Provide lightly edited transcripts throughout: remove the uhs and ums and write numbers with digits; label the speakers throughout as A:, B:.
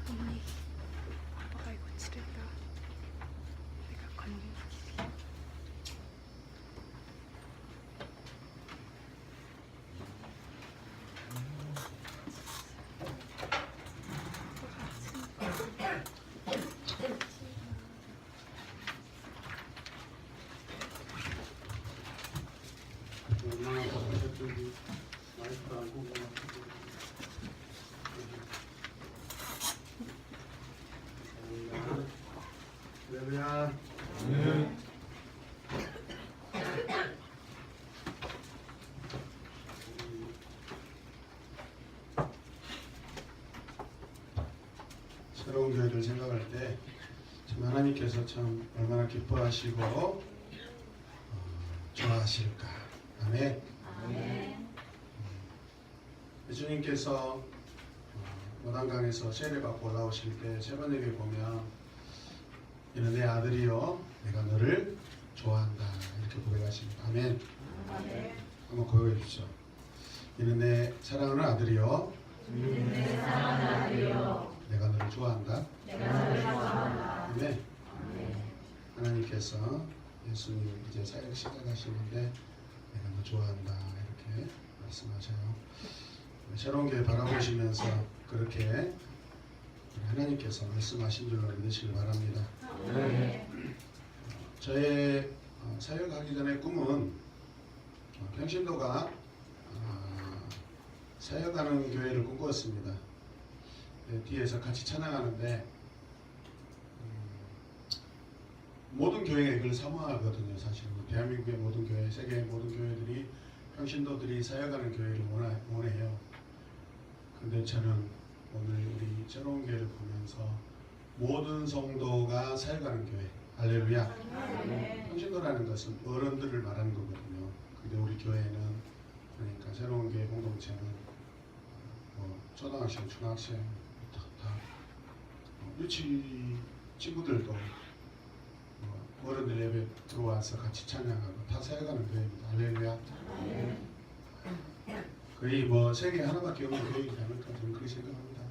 A: 어머니, 아빠가 이거 칠했다. 내가 건네줄게.
B: 얼마나 바쁘셨던지 마이크 안 보고 할렐루야. 새로운 교회를 생각할 때 참 하나님께서 참 얼마나 기뻐하시고 좋아하실까. 아멘. 예수님께서 요단강에서 세례 받고 올라오실 때 세번에게 보면 이는 내 아들이요 내가 너를 좋아한다 이렇게 고백하십니다. 아멘. 한번 고백해 주십시오. 이는 내 사랑하는 아들이요 내가 너를 좋아한다. 아멘. 하나님께서 예수님 이제 사역 시작하시는데 내가 너 좋아한다 이렇게 말씀하셔요. 새로운 교회 바라보시면서 그렇게 하나님께서 말씀하신 줄로 믿으시길 바랍니다. 저의 사역하기 전의 꿈은 평신도가 사역하는 교회를 꿈꾸었습니다. 뒤에서 같이 찬양하는데 모든 교회가 이걸 사모하거든요. 사실 대한민국의 모든 교회, 세계의 모든 교회들이 평신도들이 사역하는 교회를 원해요. 근데 저는 오늘 우리 새로운 교회를 보면서 모든 성도가 사역하는 교회, 할렐루야. 평신도라는 것은 어른들을 말하는 거거든요. 근데 우리 교회는 그러니까 새로운 교회 공동체는 초등학생, 중학생 다 유치 친구들도 어른들 예배 들어와서 같이 찬양하고 다 사역하는 교회입니다. 할렐루야. 거의 세계 하나밖에 없는 교회이지 않을까 저는 그렇게 생각합니다.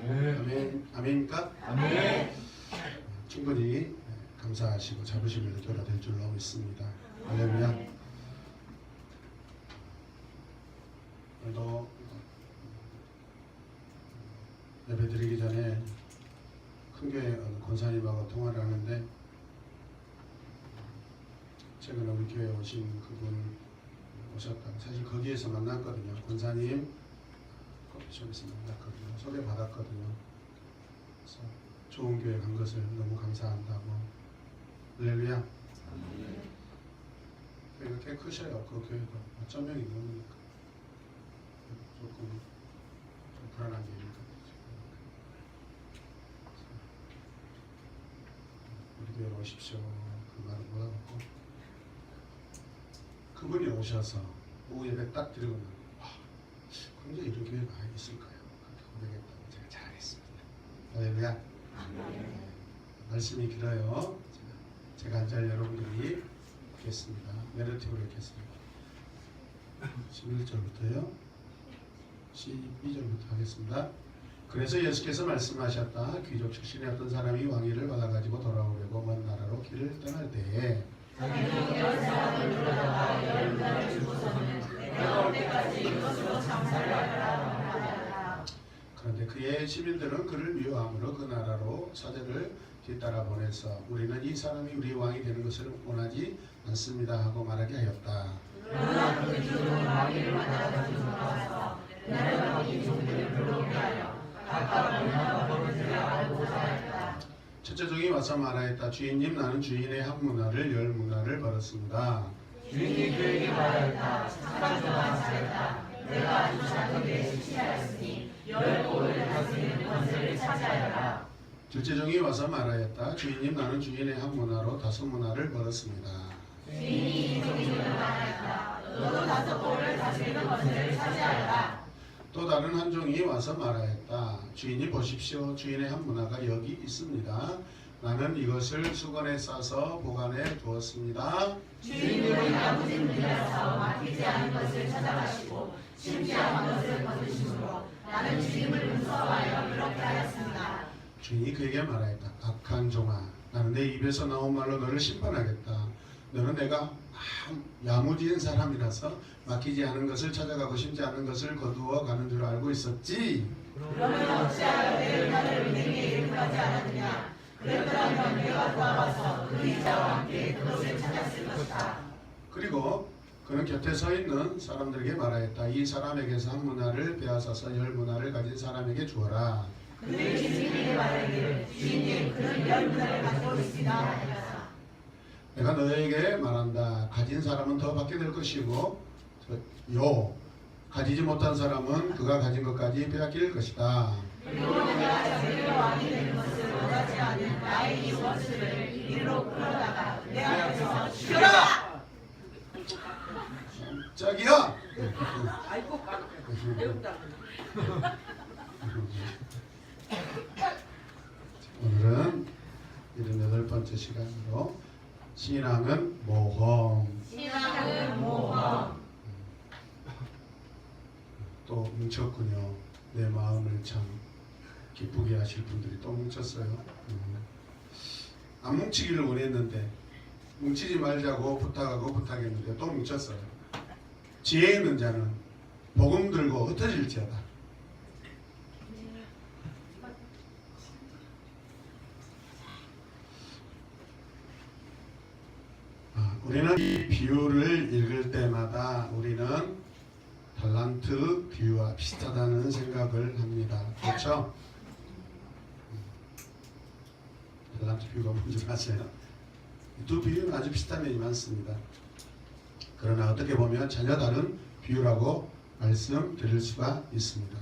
B: 아멘. 아멘입니까?
C: 아멘.
B: 충분히 감사하시고 자부심을 느껴야 될 줄로 믿습니다. 할렐루야. 오늘도 예배 드리기 전에 큰 교회 권사님하고 통화를 하는데 최근에 우리 교회에 오신 그분 오셨다. 사실 거기에서 만났거든요. 권사님 커피숍에서 만났거든요. 소개받았거든요. 그래서 좋은 교회 간 것을 너무 감사한다고. 할렐루야. 교회가 꽤 크셔요. 그 교회도 5,000명이 넘으니까 조금 좀 불안한 게 있니까 우리 교회로 오십시오. 그 말을 못하고 그분이 오셔서 오후 예배 딱 드리고 나면 근데 이런 교회가 있을까요? 그렇게 고백했다고 제가 잘하겠습니다. 할렐루야. 말씀이 길어요. 제가 앉을 여러분들이 읽겠습니다. 내러티브로 읽겠습니다. 11절부터요 12절부터 하겠습니다. 그래서 예수께서 말씀하셨다. 귀족 출신의 어떤 사람이 왕위를 받아가지고 돌아오려고 먼 나라로 길을 떠날 때에
C: 자기는 열 사람을 불러다가 열 문화를 주고서는 내가 올 때까지 이것으로 장사를 하라.
B: 그런데 그의 시민들은 그를 미워함으로 그 나라로 사제를 뒤따라 보내서 우리는 이 사람이 우리 왕이 되는 것을 원하지 않습니다 하고 말하게 하였다.
C: 그러나 그 귀족은 왕위를 받아가지고 돌아와서 나라가 이 종들을 불러오게 하여 각각 문화와 법을 알고자 하였다.
B: 첫째 종이 와서 말하였다. 주인님, 나는 주인의 한 문화를 열 문화를 벌었습니다.
C: 주인이 그에게 말하였다. 착한 종아 잘했다. 내가 아주 착하게 지시하였으니 열 고를 다스리는 권세를 차지하여라.
B: 둘째 종이 와서 말하였다. 주인님, 나는 주인의 한 문화로 5문화를 벌었습니다.
C: 주인이 이 종에게 말하였다. 너도 5고를 다스리는 권세를 차지하여라.
B: 또 다른 한 종이 와서 말하였다. 주인이 보십시오. 주인의 한 문화가 여기 있습니다. 나는 이것을 수건에 싸서 보관해 두었습니다.
C: 주인님은 야무진 분이라서 맡기지 않은 것을 찾아가시고 심지 않은 것을 거두심으로 나는 주님을 문서하여 이렇게 하였습니다.
B: 주인이 그에게 말하였다. 악한 종아, 나는 내 입에서 나온 말로 너를 심판하겠다. 너는 내가 야무진 사람이라서 맡기지 않은 것을 찾아가고 심지 않은 것을 거두어 가는 줄 알고 있었지.
C: 그러면 어찌하여 내 은혜를 은행에 이름하지 않았느냐? 그랬더라면 내가 돌아가서 그 이자와 함께 그것을 찾았을 것이다.
B: 그리고 그는 곁에 서 있는 사람들에게 말하였다. 이 사람에게서 한 문화를 빼앗아서 10문화를 가진 사람에게 주어라.
C: 그는 주인에게 말하기를 주인님 그는 10문화를 가지고 있습니다 하였다.
B: 내가 너에게 말한다. 가진 사람은 더 받게 될 것이고 가지지 못한 사람은 그가 가진 것까지 빼앗길 것이다.
C: 그리고 내가 자기의 왕이 되는 것을 원하지 않는 나의 이 원수를 이리로 끌어다가 내 앞에서 죽여라!
B: 짝이야!
D: 아이고 배운다.
B: 오늘은 78번째 시간으로 신앙은 모험.
C: 신앙은 모험.
B: 또 뭉쳤군요. 내 마음을 참 기쁘게 하실 분들이 또 뭉쳤어요. 안 뭉치기를 원했는데 뭉치지 말자고 부탁했는데 또 뭉쳤어요. 지혜 있는 자는 복음 들고 흩어질지어다. 우리는 이 비유를 읽을 때마다 우리는 달란트 비유와 비슷하다는 생각을 합니다. 그렇죠? 달란트 비유가 뭔지 아세요? 두 비유는 아주 비슷한 면이 많습니다. 그러나 어떻게 보면 전혀 다른 비유라고 말씀드릴 수가 있습니다.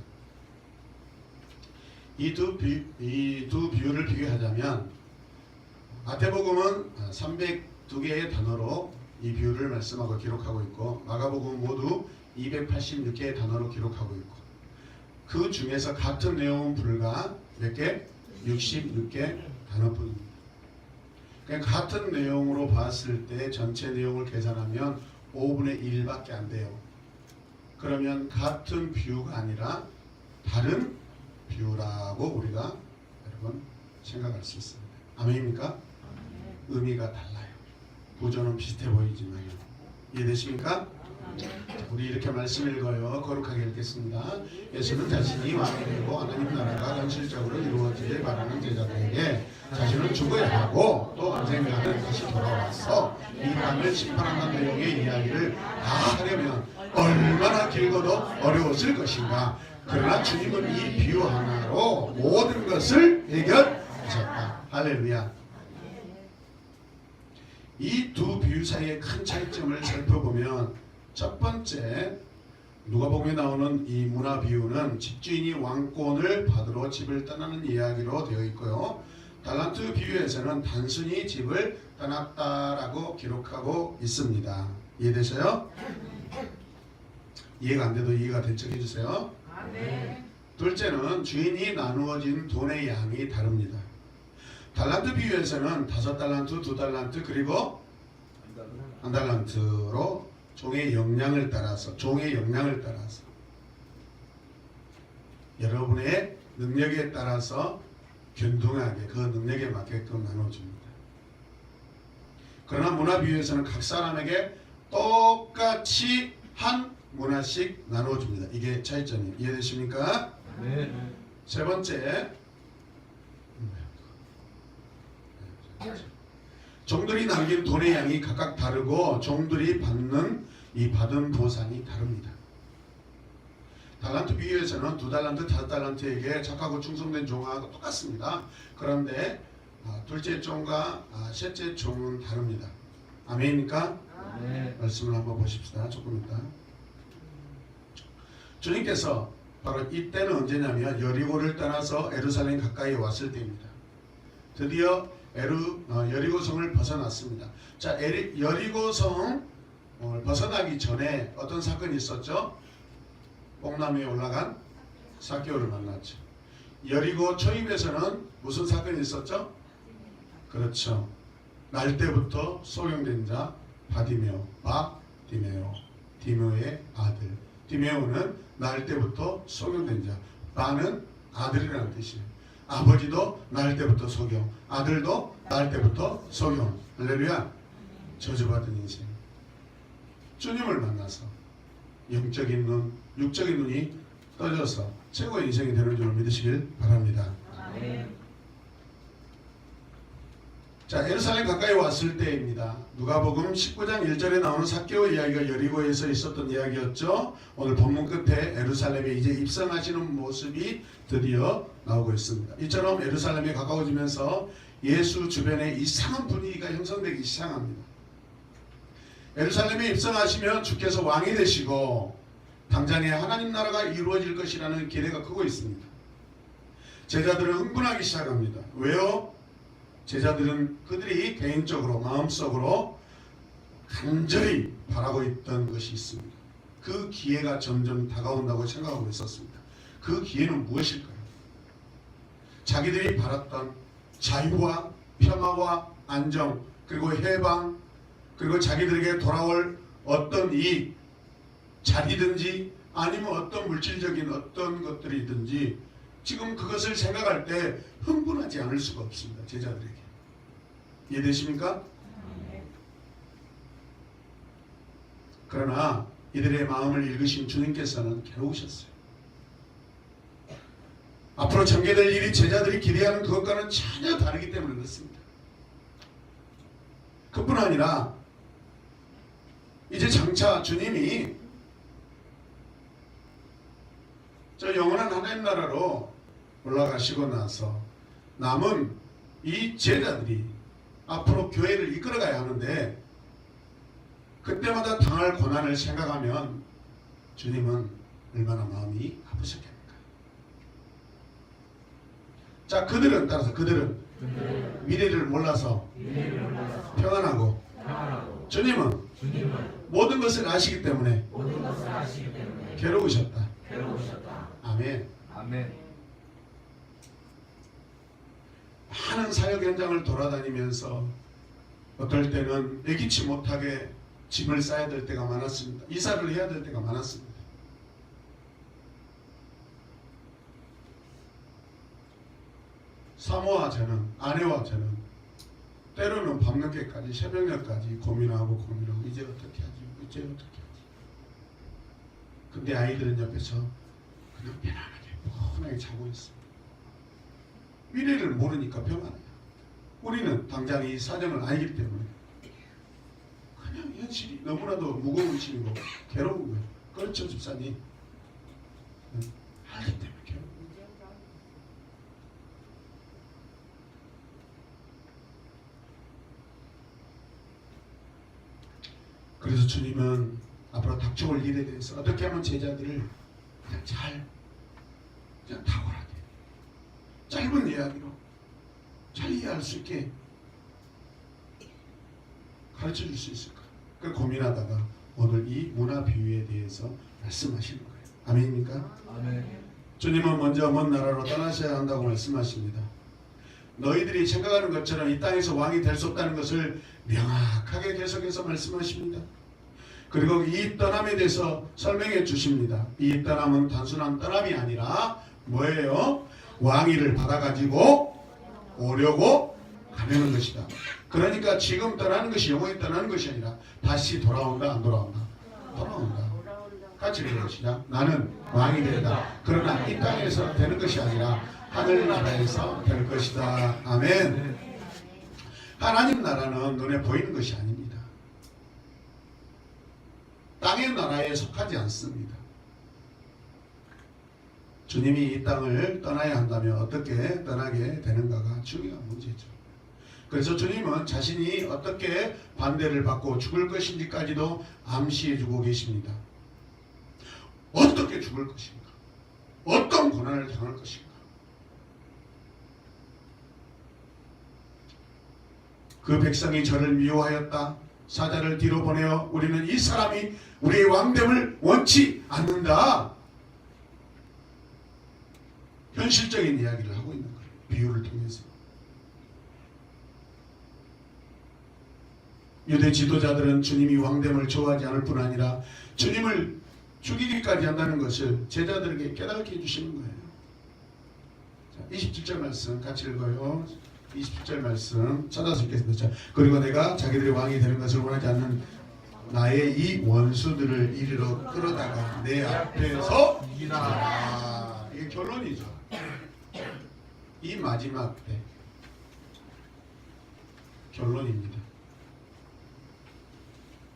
B: 이 두 비유를 비교하자면 마태복음은 302개의 단어로 이 비유를 말씀하고 기록하고 있고 마가복음은 모두 286개의 단어로 기록하고 있고 그 중에서 같은 내용은 불과 몇 개? 66개 단어뿐입니다. 그러니까 같은 내용으로 봤을 때 전체 내용을 계산하면 5분의 1밖에 안 돼요. 그러면 같은 비유가 아니라 다른 비유라고 우리가 여러분 생각할 수 있습니다. 아멘입니까? 의미가 달라요. 구조는 비슷해 보이지만요. 이해되십니까? 우리 이렇게 말씀 읽어요. 거룩하게 읽겠습니다. 예수는 자신이 왕이 되고 하나님 나라가 현실적으로 이루어지길 바라는 제자들에게 자신은 죽어야 하고 또 언젠가는 다시 돌아와서 이 땅을 심판한다는 내용의 이야기를 다 하려면 얼마나 길고도 어려웠을 것인가. 그러나 주님은 이 비유 하나로 모든 것을 해결하셨다. 할렐루야. 이 두 비유 사이의 큰 차이점을 살펴보면 첫 번째 누가복음에 나오는 이 문화 비유는 집주인이 왕권을 받으러 집을 떠나는 이야기로 되어 있고요. 달란트 비유에서는 단순히 집을 떠났다라고 기록하고 있습니다. 이해되세요? 이해가 안 돼도 이해가 된 척 해주세요. 둘째는 주인이 나누어진 돈의 양이 다릅니다. 달란트 비유에서는 5달란트, 2달란트 그리고 1달란트로 종의 역량을 따라서 여러분의 능력에 따라서 균등하게 그 능력에 맞게끔 나눠줍니다. 그러나 문화 비유에서는 각 사람에게 똑같이 한 문화씩 나눠줍니다. 이게 차이점이에요. 이해되십니까?
E: 네.
B: 세 번째, 종들이 남긴 돈의 양이 각각 다르고 종들이 받은 보상이 다릅니다. 달란트 비유에서는 2달란트, 5달란트에게 착하고 충성된 종하고 똑같습니다. 그런데 둘째 종과 셋째 종은 다릅니다. 아멘입니까?
E: 네.
B: 말씀을 한번 보십시다. 조금 이따. 주님께서 바로 이때는 언제냐면 여리고를 떠나서 예루살렘 가까이 왔을 때입니다. 드디어 여리고성을 벗어났습니다. 자, 여리고성을 벗어나기 전에 어떤 사건이 있었죠? 뽕나무에 올라간 삭개오를 만났죠. 여리고 초입에서는 무슨 사건이 있었죠? 그렇죠. 날 때부터 소경된 자 바디메오, 바디메오, 디메오의 아들. 디메오는 날 때부터 소경된 자. 바는 아들이라는 뜻이에요. 아버지도 날 때부터 소경, 아들도 날 때부터 소경. 할렐루야. 저주받은 인생. 주님을 만나서 영적인 눈, 육적인 눈이 떠져서 최고의 인생이 되는 줄 믿으시길 바랍니다. 자, 예루살렘 가까이 왔을 때입니다. 누가복음 19장 1절에 나오는 삭개오 이야기가 여리고에서 있었던 이야기였죠. 오늘 본문 끝에 예루살렘에 이제 입성하시는 모습이 드디어 나오고 있습니다. 이처럼 예루살렘에 가까워지면서 예수 주변에 이상한 분위기가 형성되기 시작합니다. 예루살렘에 입성하시면 주께서 왕이 되시고 당장에 하나님 나라가 이루어질 것이라는 기대가 크고 있습니다. 제자들은 흥분하기 시작합니다. 왜요? 제자들은 그들이 개인적으로 마음속으로 간절히 바라고 있던 것이 있습니다. 그 기회가 점점 다가온다고 생각하고 있었습니다. 그 기회는 무엇일까요? 자기들이 바랐던 자유와 평화와 안정, 그리고 해방, 그리고 자기들에게 돌아올 어떤 이 자리든지 아니면 어떤 물질적인 어떤 것들이든지 지금 그것을 생각할 때 흥분하지 않을 수가 없습니다. 제자들에게. 이해되십니까? 그러나 이들의 마음을 읽으신 주님께서는 괴로우셨어요. 앞으로 전개될 일이 제자들이 기대하는 그것과는 전혀 다르기 때문에 그렇습니다. 그뿐 아니라 이제 장차 주님이 저 영원한 하나님 나라로 올라가시고 나서 남은 이 제자들이 앞으로 교회를 이끌어가야 하는데 그때마다 당할 고난을 생각하면 주님은 얼마나 마음이 아프셨겠습니까? 자, 그들은 미래를 몰라서 평안하고 주님은 모든 것을 아시기 때문에 괴로우셨다. 아멘. 많은 사역 현장을 돌아다니면서 어떨 때는 예기치 못하게 짐을 싸야 될 때가 많았습니다. 이사를 해야 될 때가 많았습니다. 사모와 저는, 아내와 저는 때로는 밤늦게까지 새벽녘까지 고민하고 이제 어떻게 하지. 근데 아이들은 옆에서 그냥 편안하게 자고 있습니다. 미래를 모르니까 평안해요. 우리는 당장 이 사정을 알기 때문에 그냥 현실이 너무나도 무거운 일이고 괴로운 거예요. 그렇죠, 집사님? 알기 때문에 괴로운 거예요. 그래서 주님은 앞으로 닥쳐올 일에 대해서 어떻게 하면 제자들을 그냥 탁월하게 짧은 이야기로 잘 이해할 수 있게 가르쳐 줄 수 있을까? 그 고민하다가 오늘 이 문화 비유에 대해서 말씀하시는 거예요. 아멘입니까?
C: 아멘.
B: 주님은 먼저 먼 나라로 떠나셔야 한다고 말씀하십니다. 너희들이 생각하는 것처럼 이 땅에서 왕이 될 수 없다는 것을 명확하게 계속해서 말씀하십니다. 그리고 이 떠남에 대해서 설명해 주십니다. 이 떠남은 단순한 떠남이 아니라 뭐예요? 왕위를 받아가지고 오려고 가려는 것이다. 그러니까 지금 떠나는 것이 영원히 떠나는 것이 아니라 다시 돌아온다, 안 돌아온다? 돌아온다. 같이 읽어보시자. 나는 왕이 된다. 그러나 이 땅에서 되는 것이 아니라 하늘나라에서 될 것이다. 아멘. 하나님 나라는 눈에 보이는 것이 아닙니다. 땅의 나라에 속하지 않습니다. 주님이 이 땅을 떠나야 한다면 어떻게 떠나게 되는가가 중요한 문제죠. 그래서 주님은 자신이 어떻게 반대를 받고 죽을 것인지까지도 암시해주고 계십니다. 어떻게 죽을 것인가? 어떤 고난을 당할 것인가? 그 백성이 저를 미워하였다. 사자를 뒤로 보내어 우리는 이 사람이 우리의 왕됨을 원치 않는다. 현실적인 이야기를 하고 있는 거예요. 비유를 통해서. 유대 지도자들은 주님이 왕됨을 좋아하지 않을 뿐 아니라 주님을 죽이기까지 한다는 것을 제자들에게 깨닫게 해주시는 거예요. 자, 27절 말씀 같이 읽어요. 27절 말씀 찾아서 읽겠습니다. 자, 그리고 내가 자기들이 왕이 되는 것을 원하지 않는 나의 이 원수들을 이리로 끌어다가 내 앞에서 이기라. 이게 결론이죠. 이 마지막 때 결론입니다.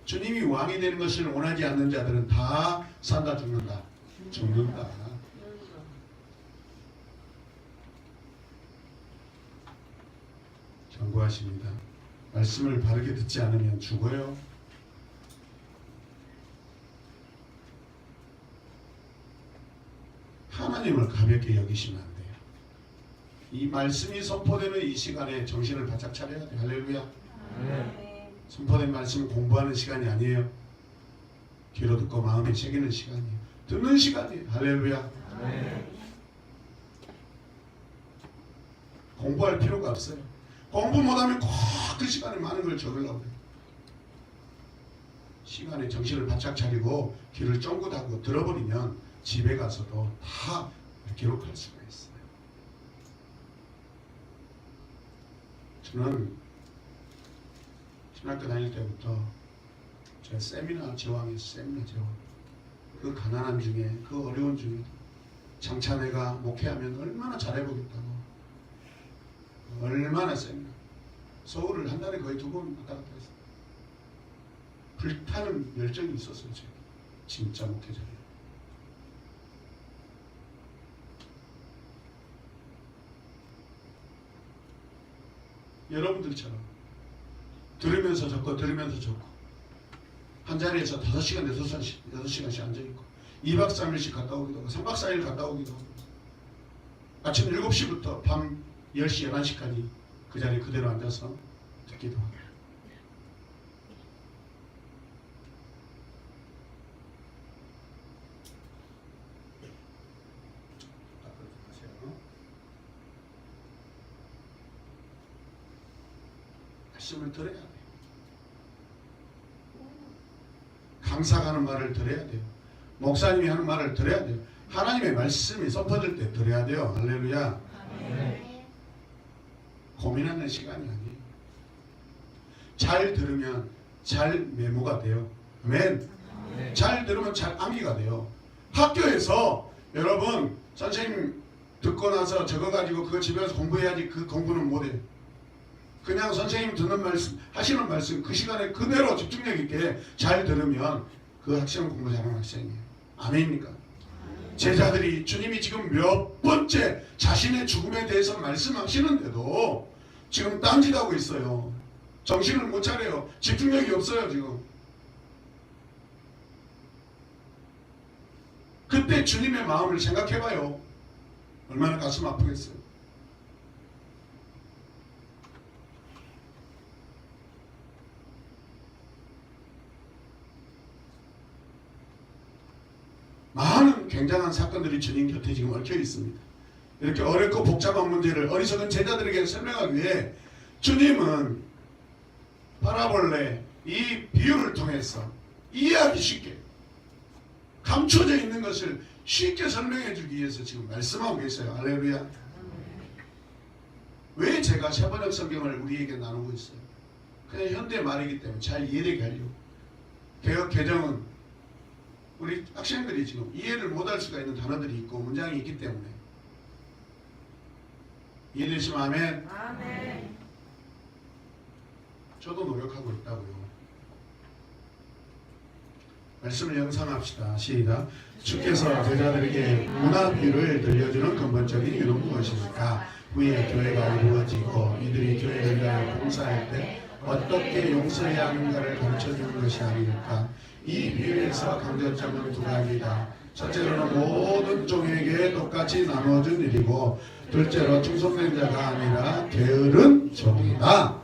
B: 주님이 왕이 되는 것을 원하지 않는 자들은 다 산다 죽는다. 죽는다. 경고하십니다. 말씀을 바르게 듣지 않으면 죽어요. 하나님을 가볍게 여기시면 안 돼요. 이 말씀이 선포되는 이 시간에 정신을 바짝 차려야 돼요. 할렐루야. 선포된 말씀 공부하는 시간이 아니에요. 귀로 듣고 마음에 새기는 시간이에요. 듣는 시간이에요. 할렐루야. 공부할 필요가 없어요. 공부 못하면 꼭 그 시간에 많은 걸 적으려고 해요. 시간에 정신을 바짝 차리고 귀를 쫑긋하고 들어버리면 집에 가서도 다 기록할 수가 있어요. 저는 신학교 다닐 때부터 제가 세미나 제왕이에요. 세미나 제왕. 그 가난한 중에 그 어려운 중에 장차 내가 목회하면 얼마나 잘해보겠다고 얼마나 세미나 서울을 한 달에 거의 2번 왔다 갔다 했어요. 불타는 열정이 있었어요. 제가 진짜 목회자예요. 여러분들처럼 들으면서 적고 들으면서 적고 한 자리에서 5시간, 6시간씩 앉아있고 2박 3일씩 갔다 오기도 하고 3박 4일 갔다 오기도 하고 아침 7시부터 밤 10시, 11시까지 그 자리에 그대로 앉아서 듣기도 하고 말씀을 들어야 돼요. 강사가 하는 말을 들어야 돼요. 목사님이 하는 말을 들어야 돼요. 하나님의 말씀이 선포될 때 들어야 돼요. 할렐루야. 고민하는 시간이 아니에요. 잘 들으면 잘 메모가 돼요. 아멘. 잘 들으면 잘 암기가 돼요. 학교에서 여러분 선생님 듣고 나서 적어가지고 그거 집에 가서 공부해야지 그 공부는 못해요. 그냥 선생님 듣는 말씀, 하시는 말씀 그 시간에 그대로 집중력 있게 잘 들으면 그 학생은 공부 잘하는 학생이에요. 아멘입니까? 제자들이 주님이 지금 몇 번째 자신의 죽음에 대해서 말씀하시는데도 지금 딴짓하고 있어요. 정신을 못 차려요. 집중력이 없어요 지금. 그때 주님의 마음을 생각해봐요. 얼마나 가슴 아프겠어요. 많은 굉장한 사건들이 주님 곁에 지금 얽혀 있습니다. 이렇게 어렵고 복잡한 문제를 어리석은 제자들에게 설명하기 위해 주님은 파라볼레 이 비유를 통해서 이해하기 쉽게 감춰져 있는 것을 쉽게 설명해 주기 위해서 지금 말씀하고 계세요. 할렐루야. 왜 제가 세번역 성경을 우리에게 나누고 있어요? 그냥 현대 말이기 때문에 잘 이해되게 하려고. 개혁 개정은 우리 학생들이 지금 이해를 못할 수가 있는 단어들이 있고 문장이 있기 때문에 이해되시면 아멘.
C: 아멘.
B: 저도 노력하고 있다고요. 말씀을 영상합시다. 시작. 주께서 제자들에게 문화 비유를 들려주는 근본적인 이유는 무엇입니까? 후에 교회가 이루어지고 이들이 교회를 위하여 봉사할 때 어떻게 용서해야 하는가를 가르쳐주는 것이 아닙니까? 이 비유에서 강조점은 두 가지다. 첫째로는 모든 종에게 똑같이 나누어준 일이고 둘째로 충성된 자가 아니라 게으른 종이다.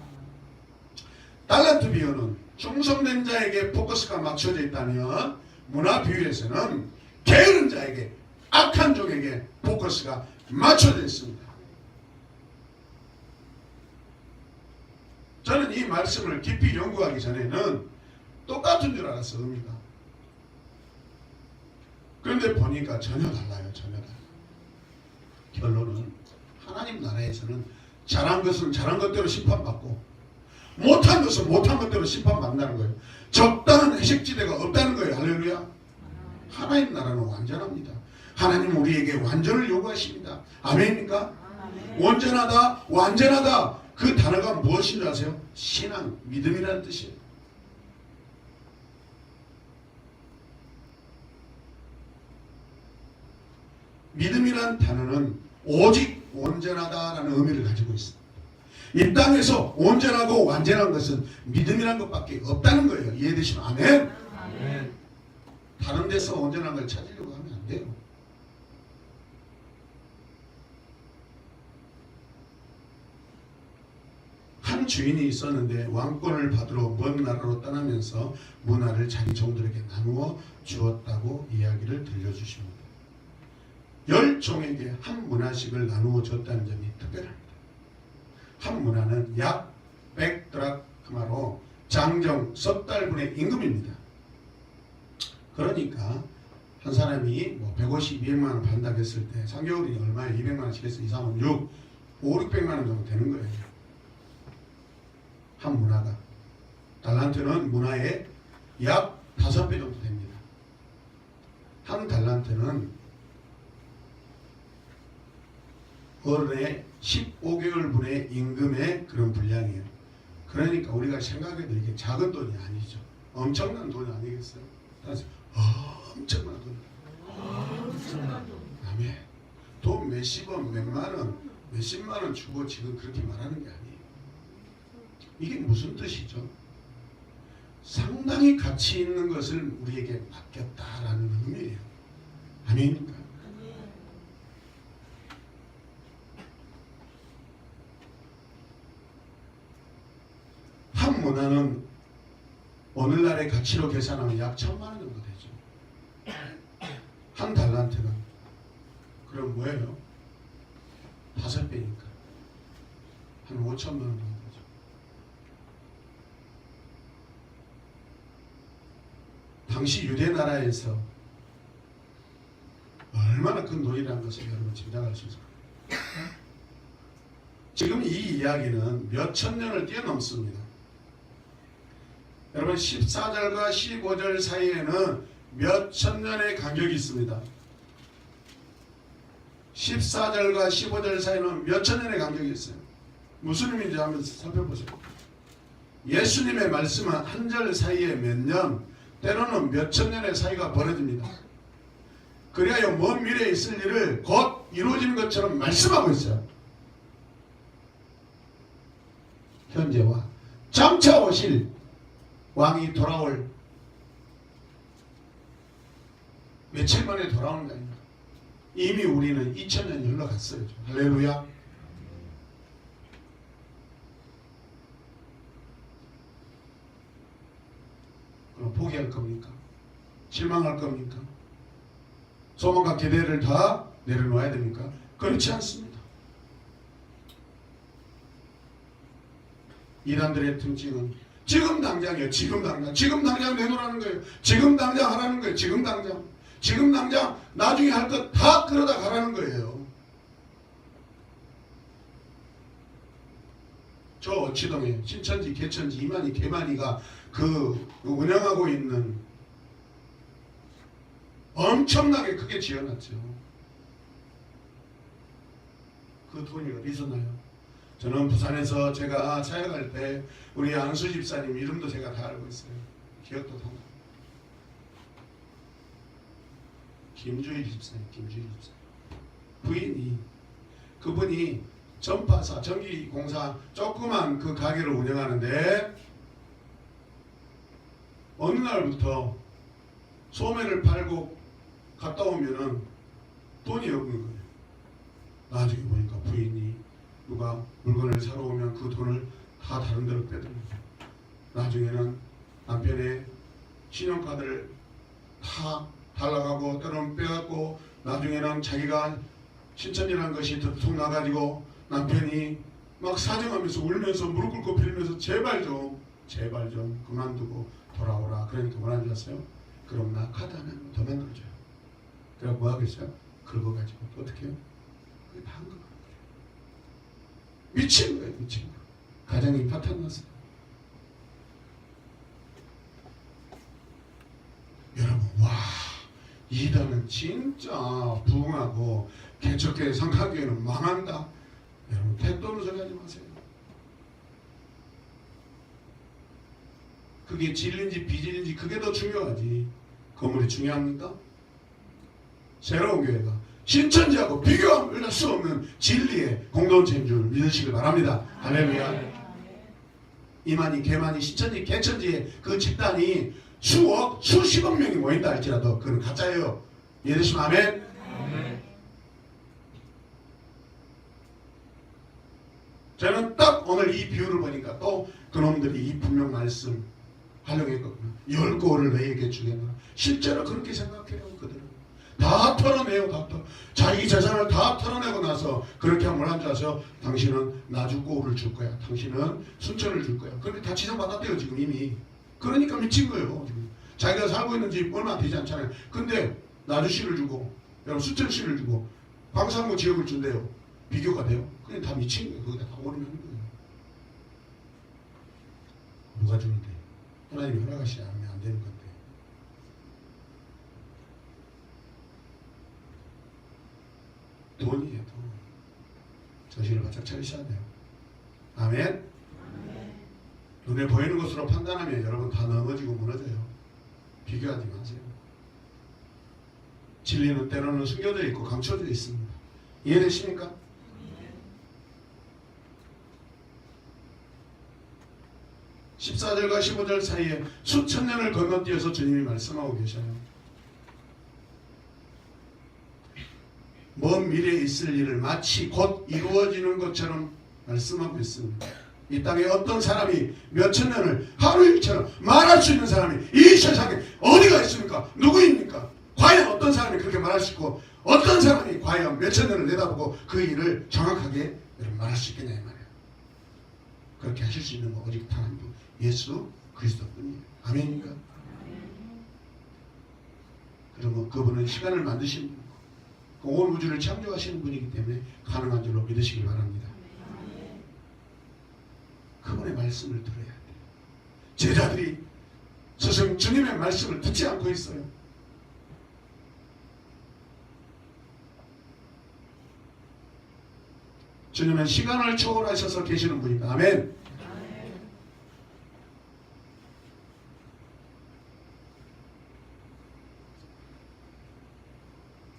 B: 달란트 비유는 충성된 자에게 포커스가 맞춰져 있다면 문화 비유에서는 게으른 자에게 악한 종에게 포커스가 맞춰져 있습니다. 저는 이 말씀을 깊이 연구하기 전에는 똑같은 줄 알았어, 의미가. 그런데 보니까 전혀 달라요. 전혀 달라요. 결론은 하나님 나라에서는 잘한 것은 잘한 것대로 심판받고 못한 것은 못한 것대로 심판받는다는 거예요. 적당한 회색지대가 없다는 거예요. 할렐루야. 하나님 나라는 완전합니다. 하나님 우리에게 완전을 요구하십니다. 아멘입니까? 온전하다, 완전하다. 그 단어가 무엇인 줄 아세요? 신앙, 믿음이라는 뜻이에요. 믿음이란 단어는 오직 온전하다라는 의미를 가지고 있습니다. 이 땅에서 온전하고 완전한 것은 믿음이란 것밖에 없다는 거예요. 이해되시면 아멘?
C: 아멘.
B: 다른 데서 온전한 걸 찾으려고 하면 안 돼요. 한 주인이 있었는데 왕권을 받으러 먼 나라로 떠나면서 문화를 자기 종들에게 나누어 주었다고 이야기를 들려주십니다. 10종에게 한 문화씩을 나누어 줬다는 점이 특별합니다. 한 문화는 약 100드라크마로 장정 석 달분의 임금입니다. 그러니까 한 사람이 뭐 150, 200만 원 판다고 했을 때 3개월이니 얼마에 200만 원씩 해서 2, 3은 6, 5, 600만 원 정도 되는 거예요. 한 문화가. 달란트는 문화의 약 5배 정도 됩니다. 한 달란트는 어른의 15개월분의 임금의 그런 분량이에요. 그러니까 우리가 생각해도 이게 작은 돈이 아니죠. 엄청난 돈이 아니겠어요? 따라서 엄청난 돈. 아멘. 돈 몇십원, 몇만원, 몇십만원 주고 지금 그렇게 말하는 게 아니에요. 이게 무슨 뜻이죠? 상당히 가치 있는 것을 우리에게 맡겼다라는 의미예요. 아멘입니까? 한 문화는 오늘날의 가치로 계산하면 약 1000만 원 정도 되죠. 한 달란트는 그럼 뭐예요? 5배니까 한 5천만 원 정도죠. 당시 유대 나라에서 얼마나 큰 돈이라는 것을 여러분 짐작할 수 있을 거예요. 지금 이 이야기는 몇천 년을 뛰어넘습니다. 여러분 14절과 15절 사이에는 몇천 년의 간격이 있습니다. 14절과 15절 사이에는 몇천 년의 간격이 있어요. 무슨 의미인지 한번 살펴보세요. 예수님의 말씀은 한 절 사이에 몇 년, 때로는 몇천 년의 사이가 벌어집니다. 그리하여 먼 미래에 있을 일을 곧 이루어지는 것처럼 말씀하고 있어요. 현재와 장차 오실 왕이 돌아올 며칠 만에 돌아오는 거 아닙니까? 이미 우리는 2000년 흘러갔어요. 할렐루야. 그럼 포기할 겁니까? 실망할 겁니까? 소망과 기대를 다 내려놓아야 됩니까? 그렇지 않습니다. 이단들의 특징은 지금 당장이에요. 지금 당장 내놓으라는 거예요. 지금 당장 하라는 거예요. 지금 당장 나중에 할 것 다 끌어다 가라는 거예요. 저 어치동에 신천지, 개천지, 이만희, 개만이가 그 운영하고 있는 엄청나게 크게 지어놨죠. 그 돈이 어디서 나요? 저는 부산에서 제가 사역할 때 우리 안수 집사님 이름도 제가 다 알고 있어요. 기억도 다 나요. 김주일 집사님, 부인이 그분이 전파사, 전기공사 조그만 그 가게를 운영하는데 어느 날부터 소매를 팔고 갔다 오면은 돈이 없는 거예요. 나중에 보니까 부인이 누가 물건을 사러 오면 그 돈을 다 다른 데로 빼듭니다. 나중에는 남편의 신용카드를 다 달라가고 때로는 빼갖고 나중에는 자기가 신천지라는 것이 들통 나가지고 남편이 막 사정하면서 울면서 무릎 꿇고 빌면서 제발 좀 그만두고 돌아오라. 그러니까 뭐라는 줄 아세요? 그럼 나 카드 하나 더 만들어줘요. 그래 뭐 하겠어요? 긁어가지고 어떻게 해요? 그게 다 한 거예요. 미친 거예요. 미친 거. 가정이 파탄 났어요. 여러분 와 이단은 진짜 부흥하고 개척교회 성화교회는 망한다. 여러분 택도는 소리 하지 마세요. 그게 진리인지 비진리인지 그게 더 중요하지. 건물이 중요합니까? 새로운 교회가 신천지하고 비교할 수 없는 진리의 공동체인 줄 믿으시길 바랍니다. 할렐루야. 이만희 개만희 신천지 개천지의 그 집단이 수억 수십억 명이 모인다 할지라도 그건 가짜예요. 이해되시면 아멘. 저는 딱 오늘 이 비유를 보니까 또 그놈들이 이 분명 말씀 활용했거든요. 10골을 너희에게 주겠노라. 실제로 그렇게 생각해요. 그들은 다 털어내요. 다 털어. 자기 재산을 다 털어내고 나서 그렇게 하면 뭐라는 줄 아세요? 당신은 나주골을 줄 거야. 당신은 순천을 줄 거야. 그렇게 다 지정받았대요. 지금 이미. 그러니까 미친 거예요. 지금. 자기가 살고 있는 집 얼마 되지 않잖아요. 근데 나주시를 주고 여러분 순천시를 주고 광산구 지역을 준대요. 비교가 돼요. 그냥 다 미친 거예요. 거기다 다 올리는 거예요. 누가 주는데? 하나님이 허락하시지 않으면 안 되는 건데. 돈이에요. 돈. 정신을 바짝 차리셔야 돼요. 아멘. 눈에 보이는 것으로 판단하면 여러분 다 넘어지고 무너져요. 비교하지 마세요. 진리는 때로는 숨겨져 있고 감춰져 있습니다. 이해되십니까? 14절과 15절 사이에 수천 년을 건너뛰어서 주님이 말씀하고 계셔요. 먼 미래에 있을 일을 마치 곧 이루어지는 것처럼 말씀하고 있습니다. 이 땅에 어떤 사람이 몇천 년을 하루 일처럼 말할 수 있는 사람이 이 세상에 어디가 있습니까? 누구입니까? 과연 어떤 사람이 그렇게 말할 수 있고 어떤 사람이 과연 몇천 년을 내다보고 그 일을 정확하게 말할 수 있겠냐 이 말이에요. 그렇게 하실 수 있는 건 오직 단 한 분, 예수 그리스도뿐이에요. 아멘입니까? 그러면 그분은 시간을 만드신 분이고 온 우주를 창조하시는 분이기 때문에 가능한 줄로 믿으시기 바랍니다. 그분의 말씀을 들어야 돼요. 제자들이 스승 주님의 말씀을 듣지 않고 있어요. 주님은 시간을 초월하셔서 계시는 분입니다. 아멘.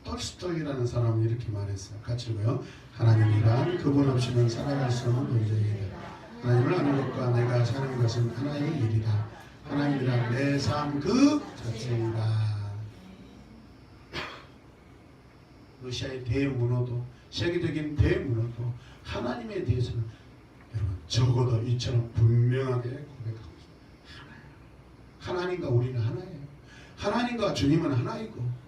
B: 톨스토이라는 사람은 이렇게 말했어요. 같이 읽어요. 하나님이란 그분 없이는 살아갈 수 없는 존재이다. 하나님을 아는 것과 내가 사는 것은 하나의 일이다. 하나님이란 내 삶 그 자체이다. 러시아의 대문호도 세계적인 대문호도 하나님에 대해서는 여러분 적어도 이처럼 분명하게 고백하고 있습니다. 하나님과 우리는 하나예요. 하나님과 주님은 하나이고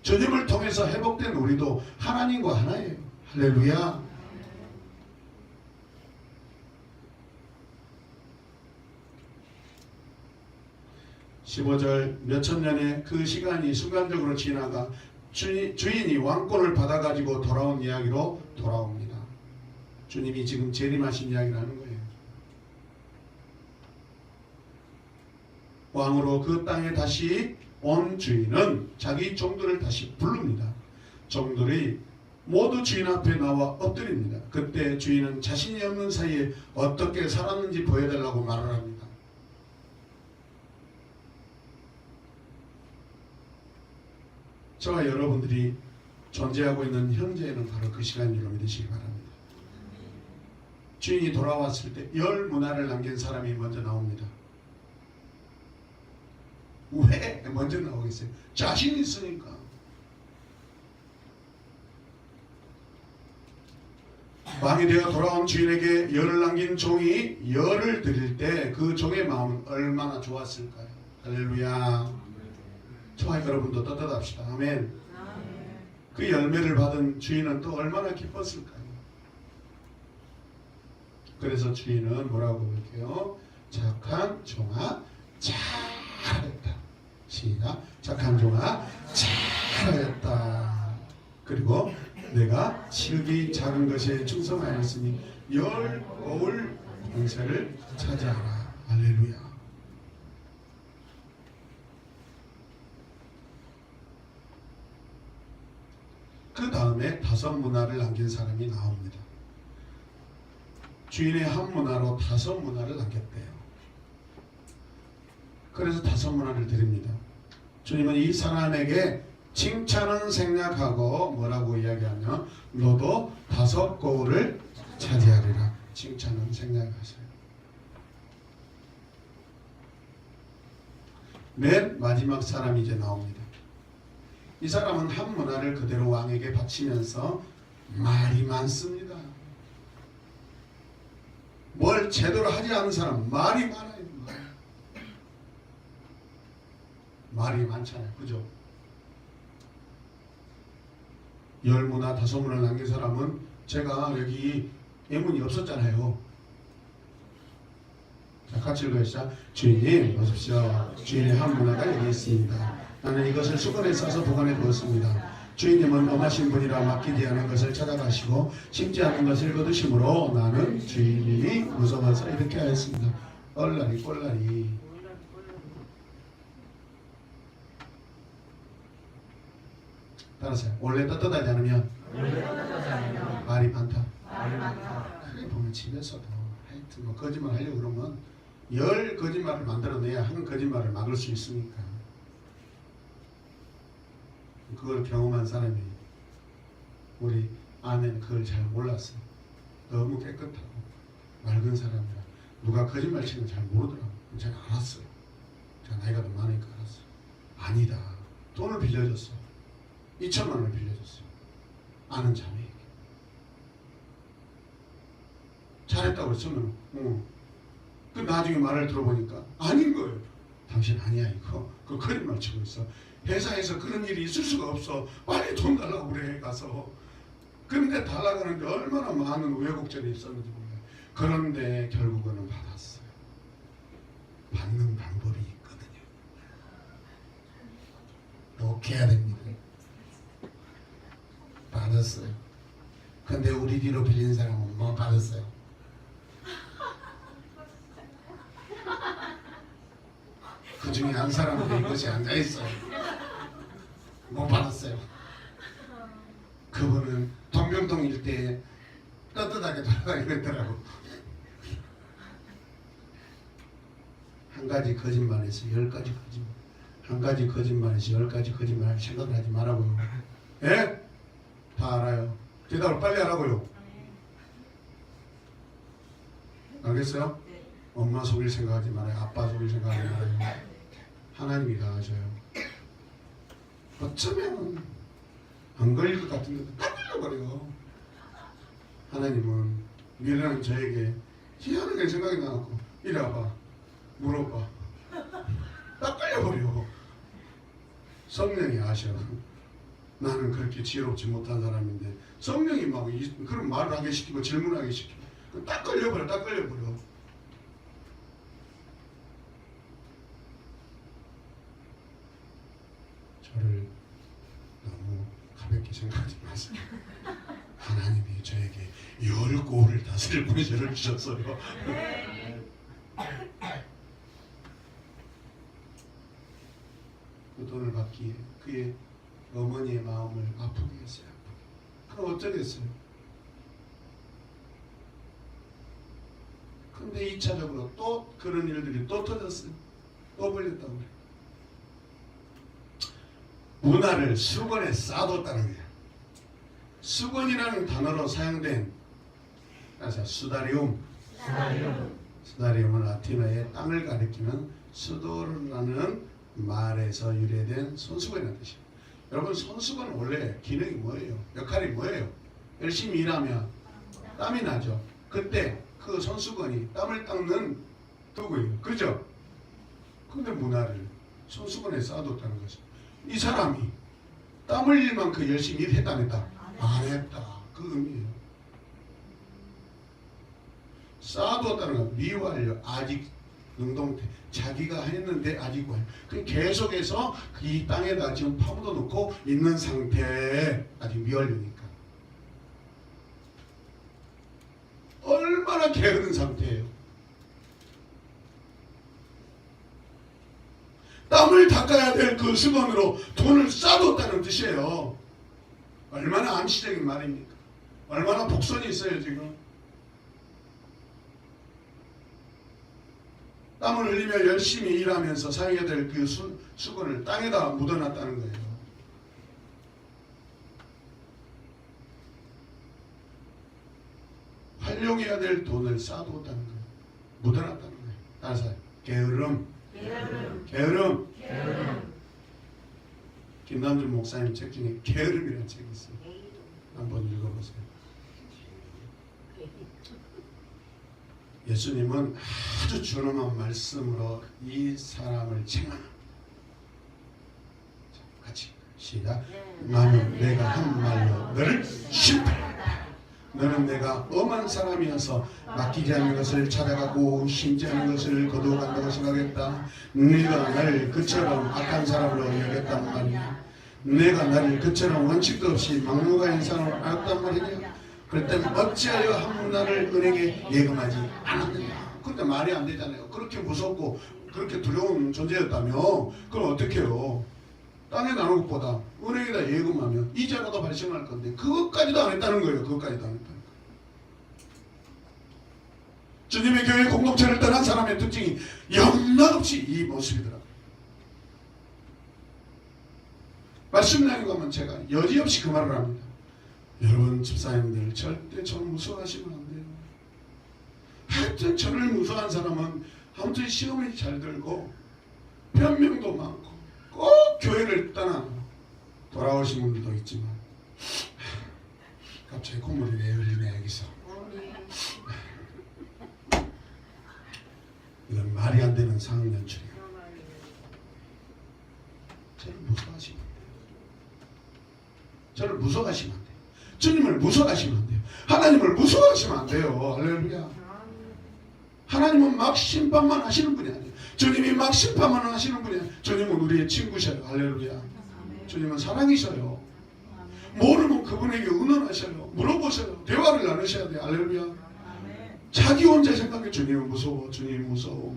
B: 주님을 통해서 회복된 우리도 하나님과 하나예요. 할렐루야. (15절) 몇천 년의 그 시간이 순간적으로 지나가 주인이 왕권을 받아가지고 돌아온 이야기로 돌아옵니다. 주님이 지금 재림하신 이야기를 하는 거예요. 왕으로 그 땅에 다시 온 주인은 자기 종들을 다시 부릅니다. 종들이 모두 주인 앞에 나와 엎드립니다. 그때 주인은 자신이 없는 사이에 어떻게 살았는지 보여달라고 말을 합니다. 저와 여러분들이 존재하고 있는 현재에는 바로 그 시간인 줄로 믿으시기 바랍니다. 주인이 돌아왔을 때 10문화를 남긴 사람이 먼저 나옵니다. 왜 먼저 나오겠어요? 자신 있으니까. 왕이 되어 돌아온 주인에게 열을 남긴 종이 열을 드릴 때 그 종의 마음은 얼마나 좋았을까요? 할렐루야. 저와 여러분도 떳떳합시다. 아멘. 그 열매를 받은 주인은 또 얼마나 기뻤을까요? 그래서 주인은 뭐라고 볼게요? 착한 종아 잘했다. 시작. 착한 종아 잘했다. 그리고 내가 지극히 작은 것에 충성하였으니 열 고을 권세를 차지하라. 할렐루야. 그 다음에 5문화를 남긴 사람이 나옵니다. 주인의 한 문화로 5문화를 남겼대요. 그래서 5문화를 드립니다. 주님은 이 사람에게 칭찬은 생략하고 뭐라고 이야기하면 너도 5고을을 차지하리라. 칭찬은 생략하세요. 맨 마지막 사람이 이제 나옵니다. 이 사람은 한 문화를 그대로 왕에게 바치면서 말이 많습니다. 뭘 제대로 하지 않은 사람 말이 많아요. 말이 많잖아요. 그죠? 10문화 5문화를 남긴 사람은 제가 여기 예문이 없었잖아요. 자, 같이 읽어주시죠. 주인님 보십시오. 주인의 한 문화가 여기 있습니다. 나는 이것을 수건에 싸서 보관해 두었습니다. 주인님은 엄하신 분이라 맡기지 않은 것을 찾아가시고 심지 않은 것을 거두심으로 나는 주인님이 무서워서 이렇게 하였습니다. 얼라리 꼴라리. 따라서요. 원래 떳떳하지 않으면 말이 많다. 그래 보면 집에서도 하여튼 뭐 거짓말 하려고 그러면 10 거짓말을 만들어내야 한 거짓말을 막을 수 있으니까. 그걸 경험한 사람이 우리 아내는 그걸 잘 몰랐어요. 너무 깨끗하고 맑은 사람이라 누가 거짓말 치는 걸 잘 모르더라고요. 제가 알았어요. 제가 나이가 좀 많으니까 알았어요. 아니다. 돈을 빌려줬어. 2천만 원을 빌려줬어요. 아는 자매에게. 잘했다고 했으면 그 나중에 말을 들어보니까 아닌 거예요. 당신 아니야 이거. 그 거짓말 치고 있어. 회사에서 그런 일이 있을 수가 없어. 빨리 돈 달라고 그래 가서. 근데 달라고 하는데 얼마나 많은 우여곡절이 있었는지 몰라요. 그런데 결국은 받았어요. 받는 방법이 있거든요. 이렇게 해야 됩니다. 받았어요. 근데 우리 뒤로 빌린 사람은 뭐 받았어요? 그 중에 한 사람은 이것이 앉아있어요. 못 받았어요. 그분은 동병동 일대에 떳떳하게 돌아다니고 있더라고. 한 가지 거짓말에서 10가지 거짓말, 한 가지 거짓말에서 10가지 거짓말 생각을 하지 말라고요. 예? 다 알아요. 대답을 빨리 하라고요. 알겠어요? 엄마 속일 생각하지 말아요. 아빠 속일 생각하지 말아요. 하나님이 다 아셔요. 어쩌면 안 걸릴 것 같은데 딱 걸려버려요. 하나님은 미래는 저에게 희한하게 생각이 나고 이리 와봐 물어봐 딱 걸려버려. 성령이 아셔. 나는 그렇게 지혜롭지 못한 사람인데 성령이 막 그런 말을 하게 시키고 질문하게 시키고 딱 걸려버려. 딱 걸려버려. 저를 너무 가볍게 생각하지 마세요. 하나님이 저에게 10고을을 다스릴 권세를 주셨어요. 그 돈을 받기에 그의 어머니의 마음을 아프게 했어요. 그럼 어쩌겠어요? 근데 2차적으로 또 그런 일들이 또 터졌어요. 또 벌렸다고 그래요. 문화를 수건에 쌓아뒀다는 거예요. 수건이라는 단어로 사용된 수다리움. 수다리움은 라틴어의 땅을 가리키는 수도라는 말에서 유래된 손수건이라는 뜻이에요. 여러분 손수건은 원래 기능이 뭐예요? 역할이 뭐예요? 열심히 일하면 땀이 나죠. 그때 그 손수건이 땀을 닦는 도구예요. 그죠? 근데 문화를 손수건에 쌓아뒀다는 거죠. 이 사람이 땀 흘릴 만큼 열심히 일했다 안 했다? 안 했다. 그 의미예요. 쌓아두었다는 건 미완료, 아직 능동태, 자기가 했는데 아직 완료. 그 계속해서 이 땅에다 지금 파묻어 놓고 있는 상태, 아직 미완료니까. 얼마나 게으른 상태예요. 땀을 닦아야 될 그 수건으로 돈을 쌓아뒀다는 뜻이에요. 얼마나 암시적인 말입니까? 얼마나 복선이 있어요 지금. 땀을 흘리며 열심히 일하면서 사용해야 될 그 수건을 땅에다 묻어놨다는 거예요. 활용해야 될 돈을 쌓아두었다는 거예요. 묻어놨다는 거예요. 따라서 게으름. 김남준 목사님 책 중에 게으름이라는 책이 있어요. 한번 읽어보세요. 예수님은 아주 준엄한 말씀으로 이 사람을 책망합니다. 같이 시작. 나는 내가 한 말로 너를 심판한다. 너는 내가 엄한 사람이어서 맡기지 않는 것을 찾아가고 심지 않은 것을 거두어간다고 생각했다. 네가 나를 그처럼 악한 사람으로 여겼단 말이야. 내가 나를 그처럼 원칙도 없이 막무가내인 사람으로 알았단 말이냐. 그럴 땐 어찌하여 한 문화를 은행에 예금하지 않았느냐. 그런데 말이 안 되잖아요. 그렇게 무섭고 그렇게 두려운 존재였다며 그럼 어떻게 해요? 땅에 나는 것보다 은행에다 예금하면 이자라도 발생할 건데 그것까지도 안 했다는 거예요. 그것까지도 안 했다는 거예요. 주님의 교회 공동체를 떠난 사람의 특징이 영락없이 이 모습이더라고요. 말씀량에 가면 제가 여지없이 그 말을 합니다. 여러분 집사님들 절대 저를 무서워하시면 안 돼요. 하여튼 저를 무서워한 사람은 아무튼 시험이 잘 들고 변명도 많고 꼭 교회를 떠나 돌아오신 분들도 있지만 갑자기 콧물이 왜 흘리네 여기서. 이건 말이 안 되는 상황 연출이에요. 저를 무서워하시면 안 돼요. 저를 무서워하시면 안 돼요. 주님을 무서워하시면 안 돼요. 하나님을 무서워하시면 안 돼요. 할렐루야. 하나님은 막 심판만 하시는 분이 아니에요. 주님이 막 심판만 하시는 분이 아니에요. 주님은 우리의 친구셔요. 할렐루야. 주님은 사랑이셔요. 모르면 그분에게 의논하셔요. 물어보셔요. 대화를 나누셔야 돼요. 할렐루야. 자기 혼자 생각해. 주님은 무서워. 주님 무서워.